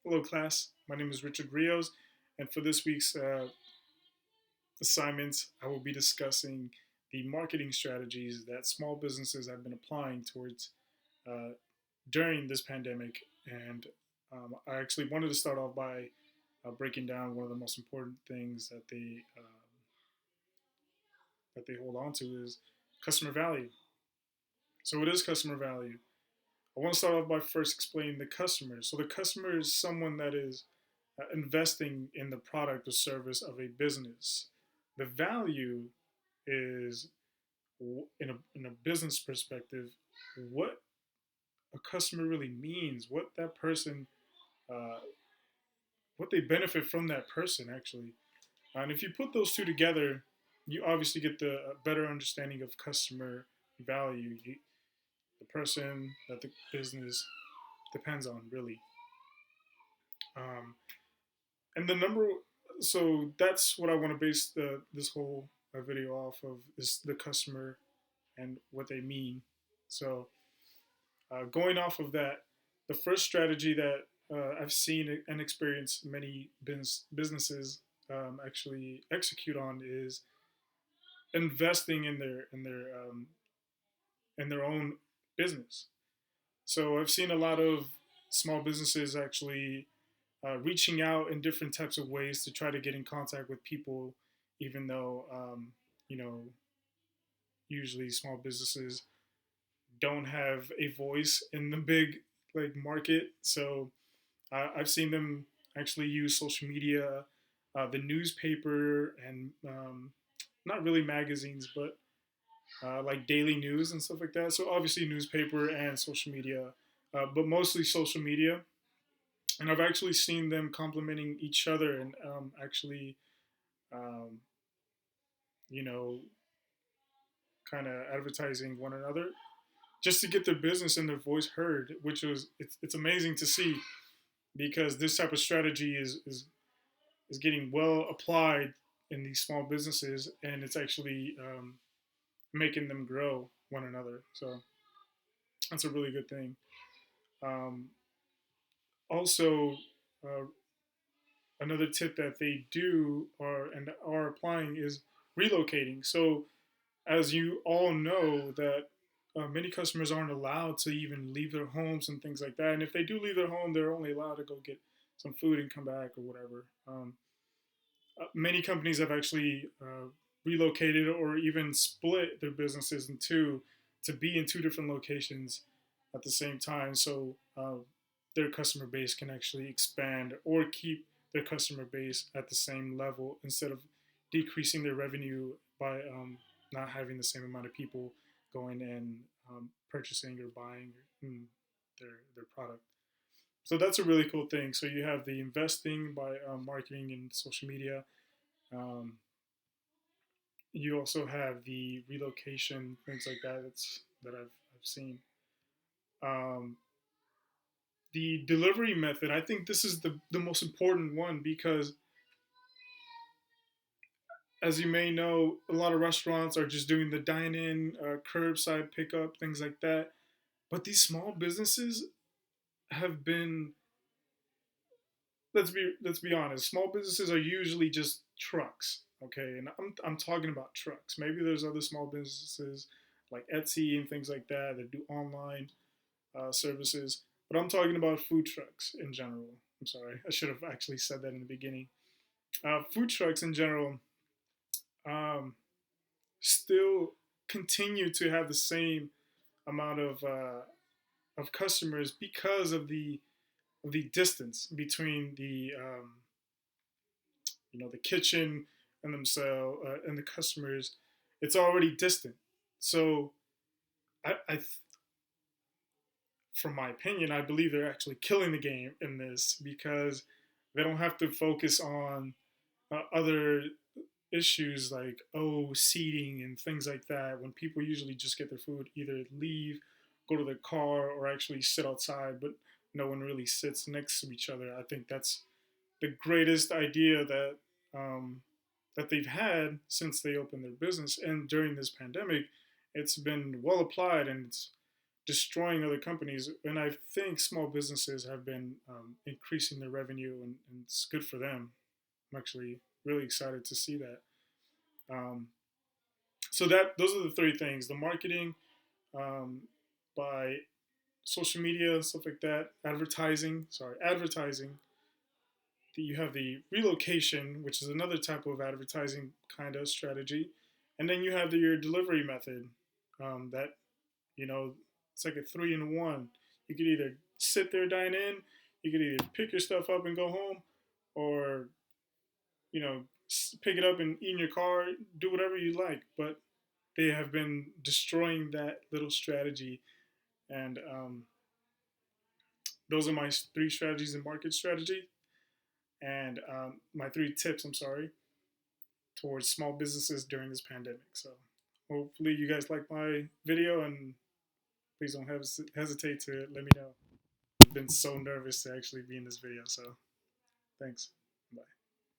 Hello, class. My name is Richard Rios, and for this week's assignment, I will be discussing the marketing strategies that small businesses have been applying towards uh, during this pandemic. And I actually wanted to start off by breaking down one of the most important things that they hold on to is customer value. So, what is customer value? I want to start off by first explaining the customer. So, the customer is someone that is investing in the product or service of a business. The value is, in a business perspective, what a customer really means, what that person, uh, what they benefit from that person actually. And if you put those two together, you obviously get the better understanding of customer value, the person that the business depends on, really. Um, and the number, so that's what I want to base this whole video off of, is the customer and what they mean. So going off of that, the first strategy that I've seen and experienced many businesses actually execute on is investing in their own business. So I've seen a lot of small businesses actually reaching out in different types of ways to try to get in contact with people, even though you know usually small businesses don't have a voice in the big like market. So I've seen them actually use social media, the newspaper, and not really magazines, but like daily news and stuff like that. So obviously newspaper and social media, but mostly social media. And I've actually seen them complimenting each other and actually, um, you know, kind of advertising one another just to get their business and their voice heard, which was it's amazing to see because this type of strategy is getting well applied in these small businesses, and it's actually making them grow one another. So that's a really good thing. Um, Also, uh, another tip that they do are applying is relocating. So as you all know, that many customers aren't allowed to even leave their homes and things like that. And if they do leave their home, they're only allowed to go get some food and come back or whatever. Many companies have actually relocated or even split their businesses in two to be in two different locations at the same time, so their customer base can actually expand or keep their customer base at the same level instead of decreasing their revenue by not having the same amount of people going and purchasing or buying their product. So that's a really cool thing. So you have the investing by marketing and social media. Um, you also have the relocation, things like that. I've seen. Um, the delivery method, I think this is the most important one because, as you may know, a lot of restaurants are just doing the dine-in, curbside pickup, things like that. But these small businesses have been, let's be honest, small businesses are usually just trucks, okay? And I'm talking about trucks. Maybe there's other small businesses like Etsy and things like that that do online services, but I'm talking about food trucks in general. I'm sorry, I should have actually said that in the beginning. Food trucks in general um, still continue to have the same amount of customers because of the distance between the kitchen and themselves and the customers. It's already distant. So I from my opinion, I believe they're actually killing the game in this because they don't have to focus on other issues like seating and things like that. When people usually just get their food, either leave, go to their car, or actually sit outside, but no one really sits next to each other. I think that's the greatest idea um, that they've had since they opened their business. And during this pandemic, it's been well applied, and it's destroying other companies. And I think small businesses have been increasing their revenue, and it's good for them. I'm actually really excited to see that. Um, so that those are the three things: the marketing, um, by social media and stuff like that, advertising. You have the relocation, which is another type of advertising kind of strategy, and then you have your delivery method. That you know, it's like a three in one. You could either sit there, dine in, you could either pick your stuff up and go home, or pick it up and eat in your car, do whatever you like. But they have been destroying that little strategy, and those are my three strategies in market strategy, and my three tips. I'm sorry, towards small businesses during this pandemic. So hopefully you guys like my video, and please don't hesitate to let me know. I've been so nervous to actually be in this video, so thanks. Bye.